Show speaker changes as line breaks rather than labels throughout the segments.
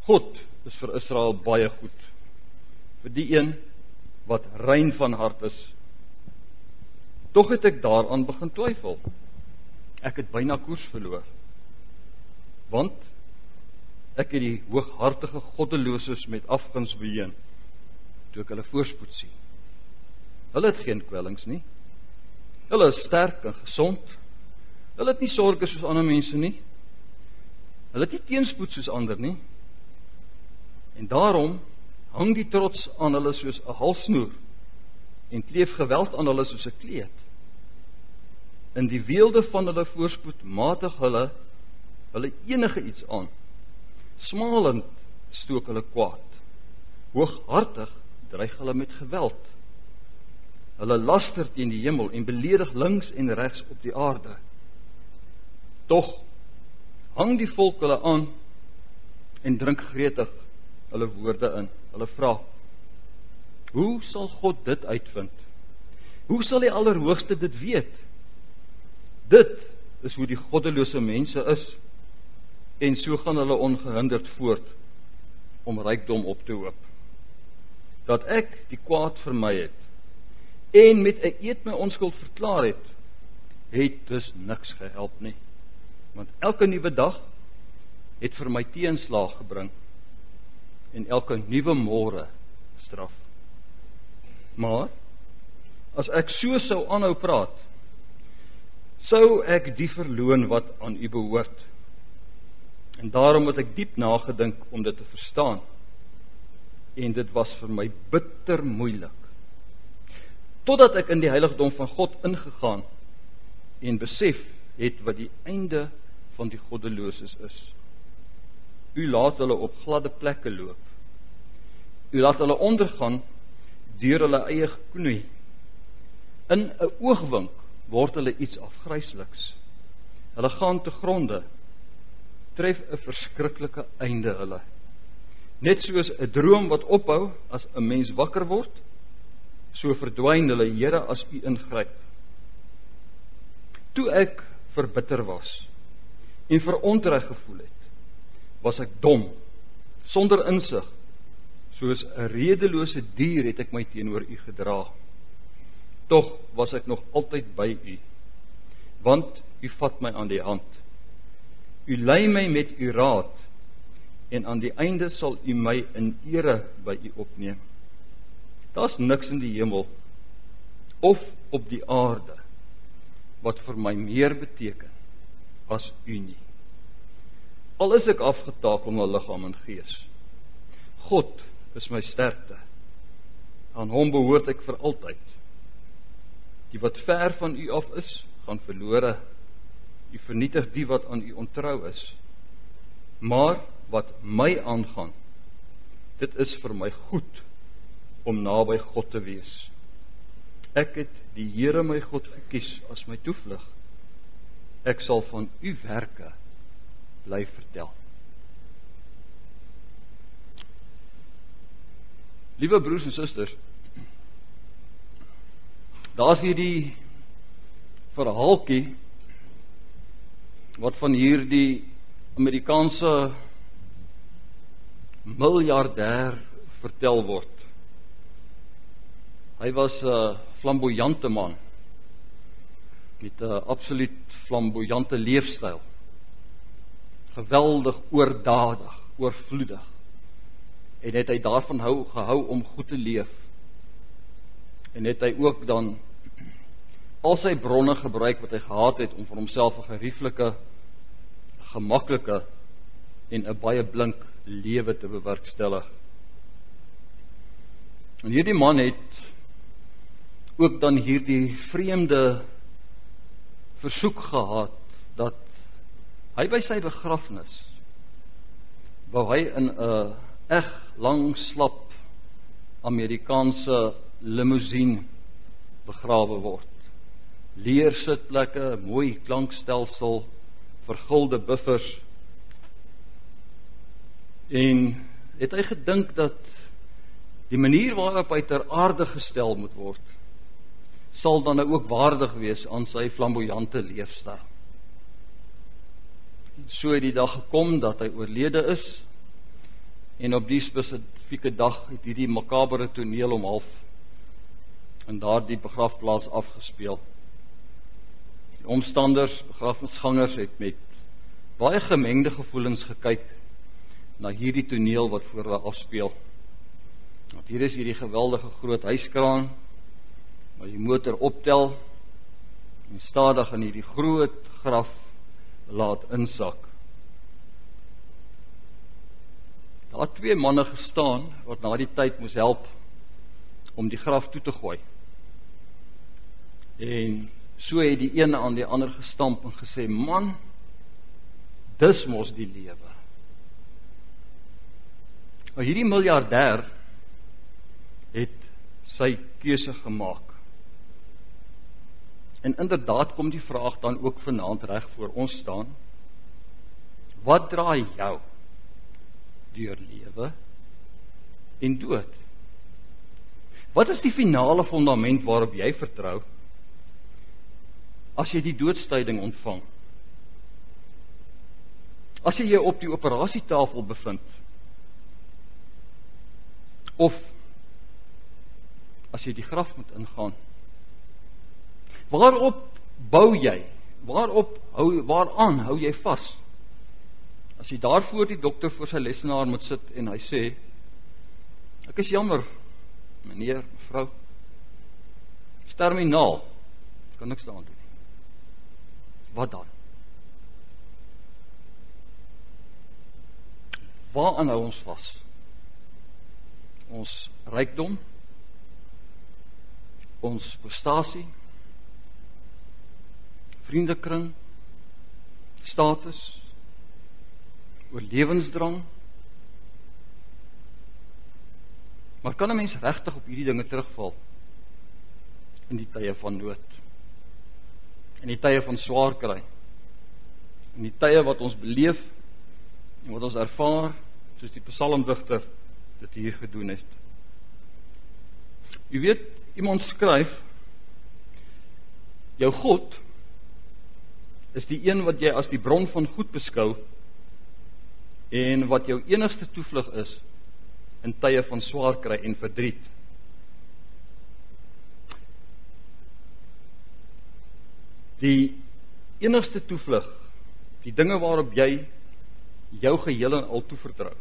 God is vir Israel baie goed, vir die een wat rein van hart is. Tog het ek daaraan begin twyfel. Ek het byna koers verloor, want ek het die hooghartige goddeloses met afguns beheen, toe ek hulle voorspoed sien. Hulle het geen kwellings nie. Hulle is sterk en gesond. Hulle het nie sorges soos ander mense nie. Hulle het nie teenspoed soos ander nie. En daarom hang die trots aan hulle soos 'n halsnoer en kleef geweld aan hulle soos 'n kleed. In die weelde van hulle voorspoed matig hulle enige iets aan. Smalend stook hulle kwaad. Hooghartig dreig hulle met geweld. Hulle laster teen die hemel en beledig links en regs op die aarde. Tog hang die volk hulle aan en drink gretig hulle woorde in. Hulle vra: hoe sal God dit uitvind? Hoe sal die Allerhoogste dit weet? Dit is hoe die goddelose mense is, en so gaan hulle ongehinderd voort om rykdom op te hoop. Dat ek die kwaad vermy het en met 'n eed my onskuld verklaar het dus niks gehelp nie, want elke nuwe dag het vir my teenslag gebring en elke nuwe môre straf. Maar as ek so sou aanhou praat, sou ek die verloon wat aan u behoort. En daarom het ek diep nagedink om dit te verstaan. En dit was vir my bitter moeilik. Totdat ek in die heiligdom van God ingegaan en besef het wat die einde van die goddeloses is. U laat hulle op gladde plekke loop. U laat hulle ondergaan deur hulle eie geknoei. In 'n oogwink word hulle iets afgrysliks. Hulle gaan te gronde, tref 'n verskriklike einde hulle. Net soos 'n droom wat ophou as 'n mens wakker word, so verdwyn hulle, Here, as u ingryp. Toe ek verbitter was en verontreg gevoel het, was ek dom, sonder insig. Soos 'n redelose dier het ek my teenoor u gedra. Tog was ek nog altyd by u, want u vat my aan die hand. U lei my met u raad, en aan die einde sal u my in ere by u opneem. Daar's niks in die hemel of op die aarde wat vir my meer beteken as u nie. Al is ek afgetakel na liggaam en gees. God is my sterkte. Aan hom behoort ek vir altyd. Die wat ver van u af is, gaan verlore. U vernietig die wat aan u ontrou is. Maar wat my aangaan, dit is vir my goed om naby God te wees. Ek het die Here my God gekies as my toevlug. Ek sal van u werke bly vertel. Liewe broers en susters, daar's hier die verhaaltjie wat van hierdie Amerikaanse miljardêr vertel word. Hy was 'n flamboyante man met 'n absoluut flamboyante leefstyl. Geweldig oordadig, oorvloedig. En het hy daarvan gehou om goed te leef. En het hy ook dan al sy bronne gebruik wat hy gehad het om vir homself 'n gerieflike, gemaklike en 'n baie blink lewe te bewerkstellig. En hierdie man het ook dan hierdie vreemde versoek gehad dat hy by sy begrafnis wou hy in 'n lang slap Amerikaanse limousine begrawe word. Leer sitplekke, mooi klankstelsel, vergulde buffers. En het hy gedink dat die manier waarop hy ter aarde gestel moet word, sal dan ook waardig wees aan sy flamboyante leefstyl. So het die dag gekom dat hy oorlede is, En op die spesifieke dag het hierdie makabere toneel om 30:30 in daardie begrafplaas afgespeel. Die omstanders, begrafnisgangers het met baie gemengde gevoelens gekyk na hierdie toneel wat voor hulle afspeel. Want hier is hierdie geweldige groot huiskraan, waar die motor optel en stadig in hierdie groot graf laat insak. Daar het 2 manne gestaan wat na die tyd moes help om die graf toe te gooi. En so het die een aan die ander gestamp en gesê, man, dis mos die lewe. Maar hierdie miljardêr het sy keuse gemaak. En inderdaad kom die vraag dan ook vanaand reg voor ons staan. Wat draai jou deur lewe en dood? Wat is die finale fundament waarop jy vertrou as jy die doodstyding ontvang? As jy jou op die operasietafel bevind, of as jy die graf moet ingaan, waarop bou jy? Waaraan hou jy vas? As jy daarvoor die dokter voor sy lesenaar moet sit en hy sê, ek is jammer, meneer, mevrou, is terminaal, kan niks daaraan doen. Wat dan? Waaraan hou ons vas? Ons rykdom, ons prestasie, vriendekring, status, oorlewensdrang. Maar kan 'n mens regtig op hierdie dinge terugval in die tye van nood, in die tye van swaar kry, in die tye wat ons beleef en wat ons ervaar, soos die psalmdigter dit hier gedoen het? Jy weet, iemand skryf, jou God is die een wat jy as die bron van goed beskou en wat jou enigste toevlug is in tye van swaar kry en verdriet. Die enigste toevlug, die dinge waarop jy jou geheel en al toevertrou,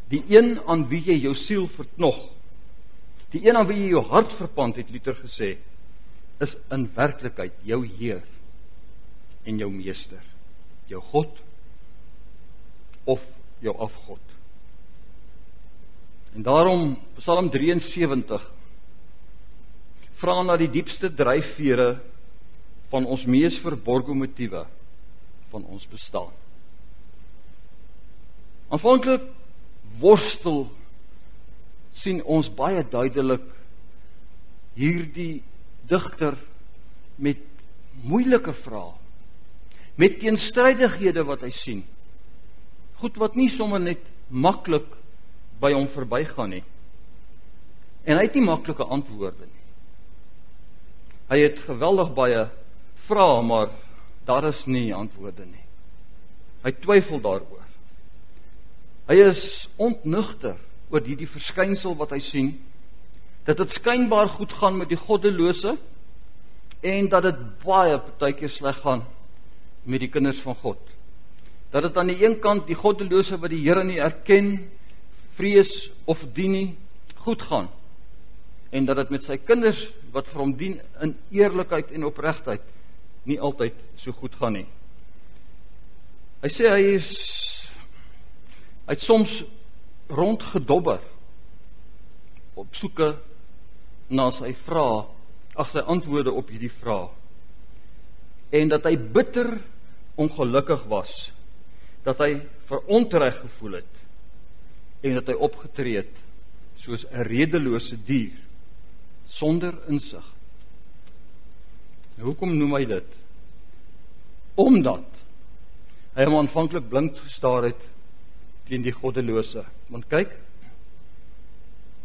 die een aan wie jy jou siel verknog, die een aan wie jy jou hart verpand, het Luther gesê, is in werklikheid jou Heer en jou meester, jou God of jou afgod. En daarom, Psalm 73, vra na die diepste dryfvere van ons mees verborgde motiewe van ons bestaan. Aanvanklik worstel sien ons baie duidelik hierdie digter met moeilike vrae, met teenstrydighede wat hy sien, goed wat nie sommer net maklik by hom verbygaan nie. En hy het nie maklike antwoorde nie. Hy het geweldig baie vrae, maar daar is nie antwoorde nie. Hy twyfel daaroor. Hy is ontnugter oor die verskynsel wat hy sien, dat dit skynbaar goed gaan met die goddelose, en dat dit baie partykeer sleg gaan met die kinders van God. Dat dit aan die een kant die goddelose wat die Here nie erken, vrees of dien nie, goed gaan. En dat dit met sy kinders wat vir hom dien in eerlikheid en opregtheid nie altyd so goed gaan nie. Hy sê hy het soms rondgedobber op soeke na sy antwoorde op hierdie vrae. En dat hy bitter ongelukkig was, dat hy verontreg gevoel het en dat hy opgetree het soos 'n redelose dier sonder insig. En hoekom noem hy dit? Omdat hy hom aanvanklik blind gestaar het teen die goddelose. Want kyk,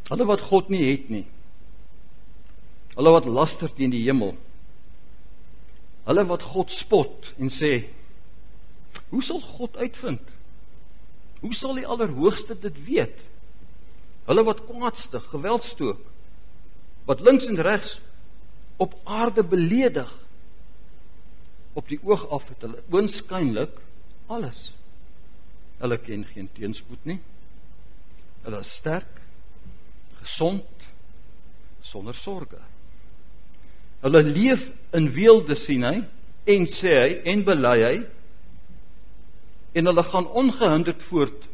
hulle wat God nie het nie, hulle wat laster teen die hemel, hulle wat God spot en sê, hoe sal God uitvind? Hoe sal die Allerhoogste dit weet? Hulle wat kwaadstig, geweldstook, wat links en regs op aarde beledig, op die oog af het hulle oënskynlik alles. Hulle ken geen teenspoed nie. Hulle is sterk, gesond, sonder sorge. Hulle leef in weelde, sien hy, en sê hy, en bely hy, en hulle gaan ongehinderd voort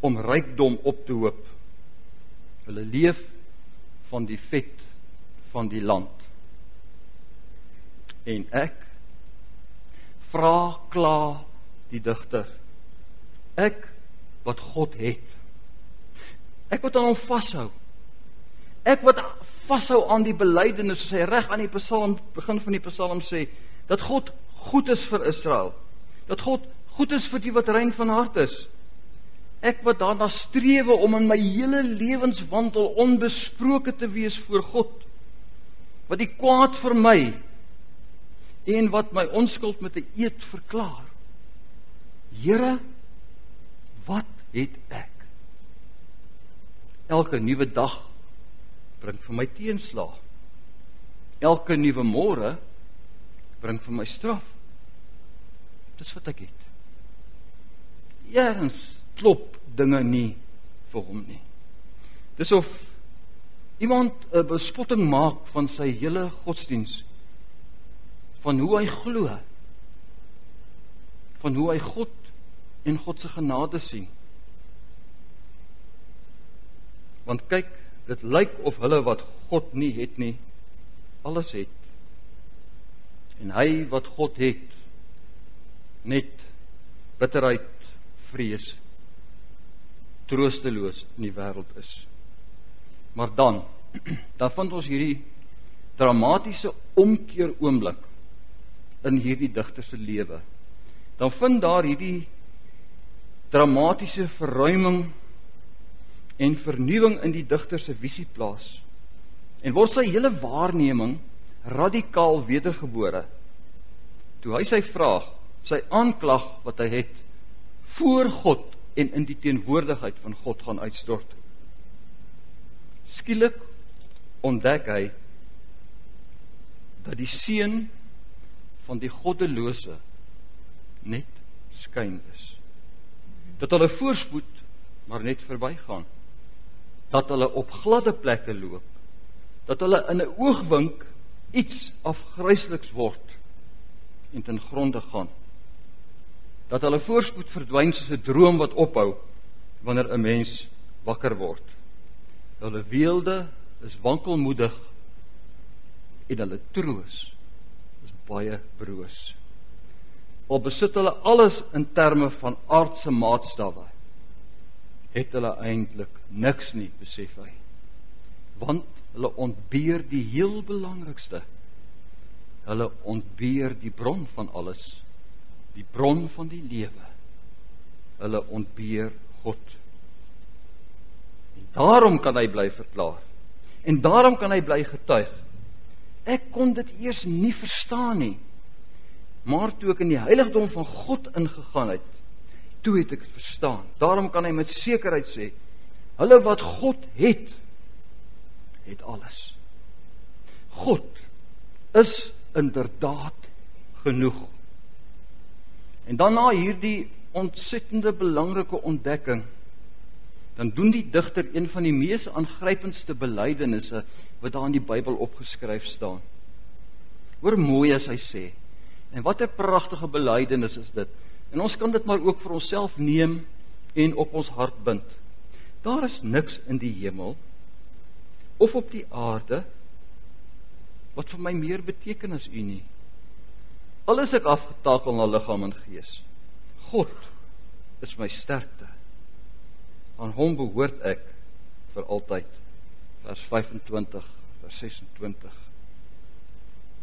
om rykdom op te hoop. Hulle leef van die vet van die land. En ek vra, kla die digter, ek wat God het, ek wat aan hom vashou, ek wat vashou aan die belydenis, soos hy reg aan die psalm, begin van die psalm sê, dat God goed is vir Israel, dat God goed is vir die wat rein van hart is, ek wat daarna strewe om in my hele lewenswandel onbesproke te wees voor God, wat die kwaad vir my, en wat my onskuld met 'n eed verklaar. Here, wat het ek? Elke nuwe dag bring vir my teenslag. Elke nuwe môre bring vir my straf. Dis wat ek het. Eerens klop dinge nie vir hom nie. Dis of iemand 'n bespotting maak van sy hele godsdiens, van hoe hy glo, van hoe hy God en God se genade sien. Want kyk, dit lyk of hulle wat God nie het nie, alles het. En hy wat God het, net bitterheid, vrees, troosteloos in die wêreld is. Maar dan vind ons hierdie dramatiese omkeer oomblik in hierdie digter se lewe. Dan vind daar hierdie dramatiese verruiming en vernuwing in die digter se visie plaas. En word sy hele waarneming radikaal wedergebore. Toe hy sy vraag, sy aanklag wat hy het, voor God en in die teenwoordigheid van God gaan uitstort. Skielik ontdek hy dat die seun van die goddelose net skyn is. Dat hulle voorspoed maar net verbygaan. Dat hulle op gladde plekke loop. Dat hulle in 'n oogwink iets afgrysliks word en ten gronde gaan. Dat hulle voorspoed verdwyn soos 'n droom wat ophou wanneer 'n mens wakker word. Hulle weelde is wankelmoedig en hulle troos is baie broos. Al besit hulle alles in terme van aardse maatstawwe, het hulle eintlik niks nie, besef hy. Want hulle ontbeer die heel belangrikste. Hulle ontbeer die bron van alles, die bron van die lewe. Hulle ontbeer God. En daarom kan hy bly verklaar. En daarom kan hy bly getuig. Ek kon dit eers nie verstaan nie. Maar toe ek in die heiligdom van God ingegaan het, toe het ek het verstaan. Daarom kan hy met sekerheid sê, hulle wat God het, het alles. God is inderdaad genoeg. En dan na hierdie ontsettende belangrike ontdekking, dan doen die digter een van die mees aangrypendste belydenisse wat daar in die Bybel opgeskryf staan. Hoor mooi as hy sê, en wat 'n pragtige belydenis is dit. En ons kan dit maar ook vir onsself neem en op ons hart bind. Daar is niks in die hemel of op die aarde wat vir my meer beteken as U nie. Al is ek afgetakel na liggaam en gees. God is my sterkte. Aan hom behoort ek vir altyd. Vers 25, vers 26.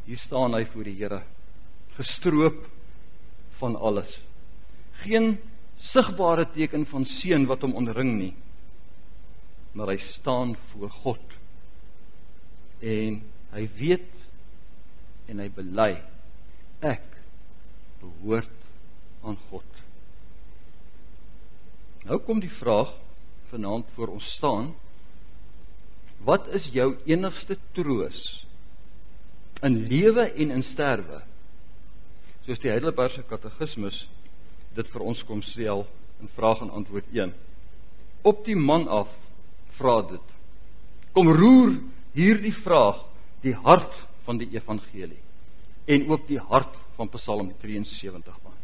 Hier staan hy voor die Here, gestroop van alles. Geen sigbare teken van seën wat hom omring nie. Maar hy staan voor God. En hy weet en hy bely, ek behoort aan God. Nou kom die vraag vanaand voor ons staan, wat is jou enigste troos in lewe en in sterwe? Soos die Heidelbergse Katekismus dit vir ons kom stel in vraag en antwoord 1. Op die man af, vra dit. Kom roer hierdie vraag die hart van die evangelie en ook die hart van Psalm 73 aan.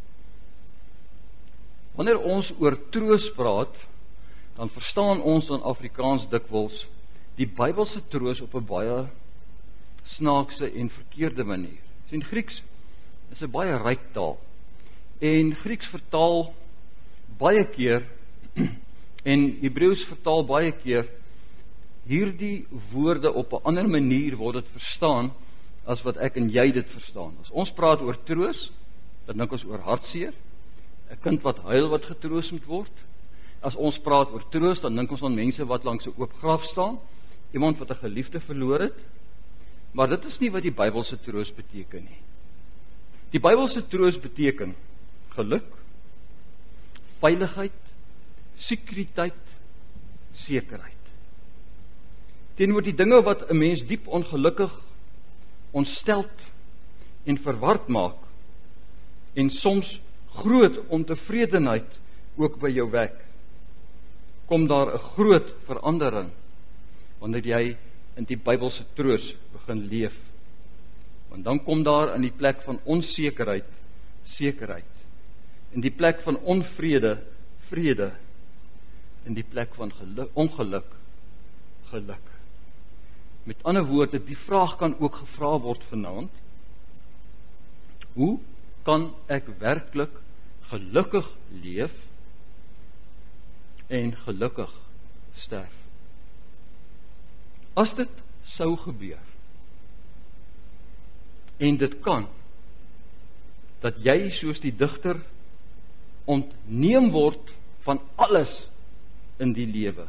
Wanneer ons oor troos praat, dan verstaan ons in Afrikaans dikwels die Bybelse troos op 'n baie snaakse en verkeerde manier. Sien, Grieks is 'n baie ryk taal. En Grieks vertaal baie keer en Hebreëus vertaal baie keer hierdie woorde op 'n ander manier word dit verstaan as wat ek en jy dit verstaan. As ons praat oor troos, dan dink ons oor hartseer, 'n kind wat huil wat getroos moet word. As ons praat oor troos, dan dink ons aan mense wat langs 'n oop graf staan, iemand wat 'n geliefde verloor het. Maar dit is nie wat die Bybelse troos beteken nie. Die Bybelse troos beteken geluk, veiligheid, sekuriteit, sekerheid. Teenoor die dinge wat 'n mens diep ongelukkig, ontsteld en verward maak en soms groot ontevredenheid ook by jou wek, kom daar 'n groot verandering wanneer jy in die Bybelse troos begin leef. Want dan kom daar in die plek van onsekerheid, sekerheid. In die plek van onvrede, vrede. In die plek van ongeluk, geluk. Met ander woorde, die vraag kan ook gevra word vanaand, hoe kan ek werklik gelukkig leef en gelukkig sterf? As dit sou gebeur, en dit kan, dat jy soos die digter ontneem word van alles in die lewe,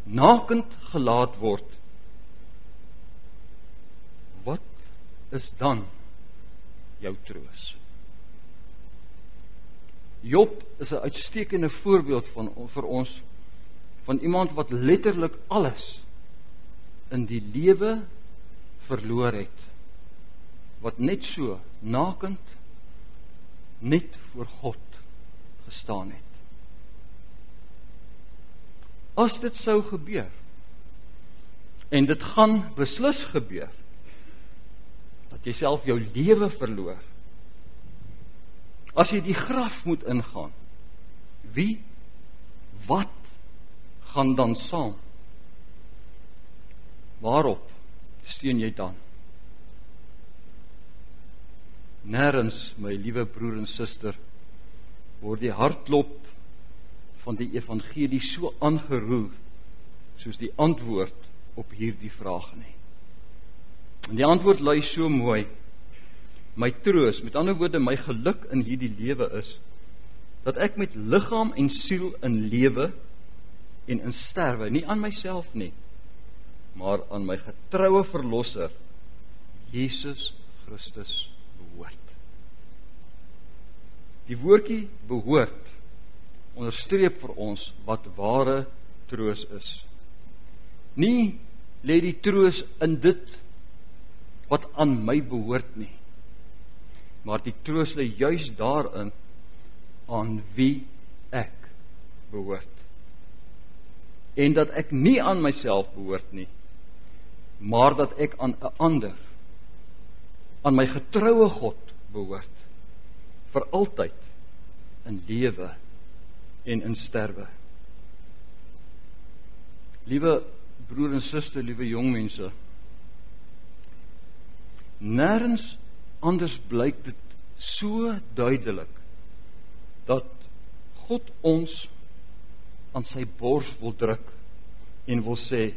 nakend gelaat word, wat is dan jou troos? Job is 'n uitstekende voorbeeld vir ons van iemand wat letterlik alles in die lewe verloor het, wat net so nakend net voor God gestaan het. As dit sou gebeur, en dit gaan beslis gebeur, dat jy self jou lewe verloor, as jy die graf moet ingaan, wie, wat gaan dan saam? Waarop steun jy dan? Nêrens, my liewe broer en suster, word die hartklop van die evangelie so aangeroer soos die antwoord op hierdie vraag nie. En die antwoord lui so mooi: my troos, met ander woorde my geluk in hierdie lewe is dat ek met liggaam en siel in lewe en in sterwe, nie aan myself nie, maar aan my getroue verlosser Jesus Christus behoort. Die woordjie behoort onderstreep vir ons wat ware troos is. Nie lê die troos in dit wat aan my behoort nie, maar die troos lê juis daarin aan wie ek behoort. En dat ek nie aan myself behoort nie, maar dat ek aan 'n ander, aan my getroue God behoort, vir altyd in lewe en in sterwe. Liewe broer en suster, liewe jong mense, nêrens anders blyk dit so duidelik dat God ons aan sy bors wil druk en wil sê,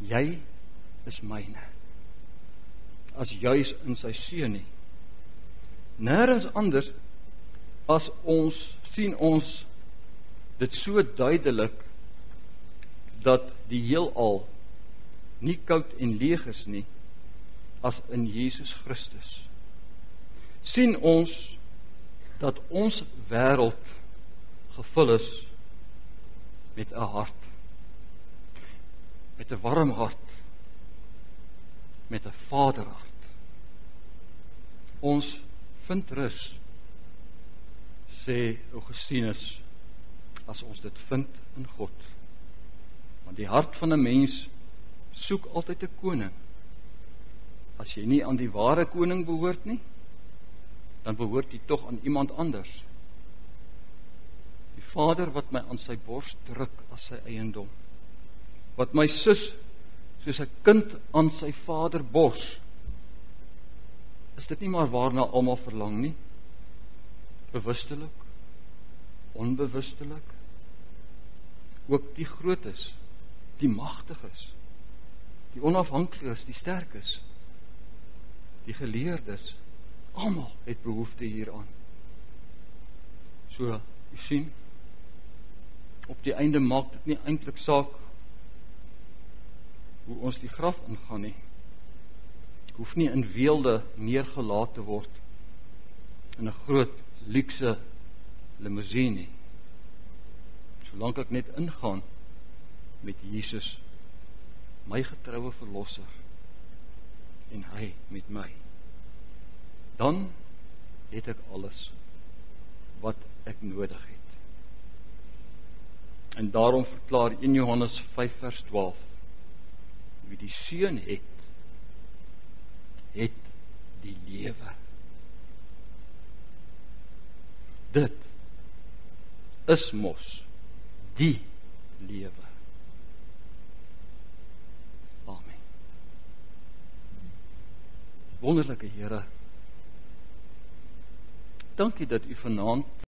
jy is myne, as juis in sy seun nie. Nêrens anders as ons sien ons dit so duidelik dat die heelal nie koud en leeg is nie, as in Jesus Christus. Sien ons dat ons wêreld gevul is met 'n hart, met 'n warm hart, met 'n vaderhart. Ons vind rus, sê Augustinus, as ons dit vind in God. Want die hart van 'n mens soek altyd 'n koning. As jy nie aan die ware koning behoort nie, dan behoort jy tog aan iemand anders. Die Vader wat my aan sy bors druk as sy eiendom, wat my sus soos 'n kind aan sy vader bors. Is dit nie maar waarna almal verlang nie? Bewustelik, onbewustelik. Ook die grootes, die magtiges, die onafhanklikes, die sterkes, die geleerdes, almal het behoefte hieraan. So, jy sien, op die einde maak dit nie eintlik saak hoe ons die graf ingaan nie. Ek hoef nie in weelde neergelaat te word in 'n groot luukse limousine nie. Solank ek net ingaan met Jesus, my getroue verlosser, en hy met my, dan het ek alles wat ek nodig het. En daarom verklaar 1 Johannes 5 vers 12, wie die Seun het die lewe. Dit is mos die lewe. Amen. Wonderlike Here, dankie dat U vanaand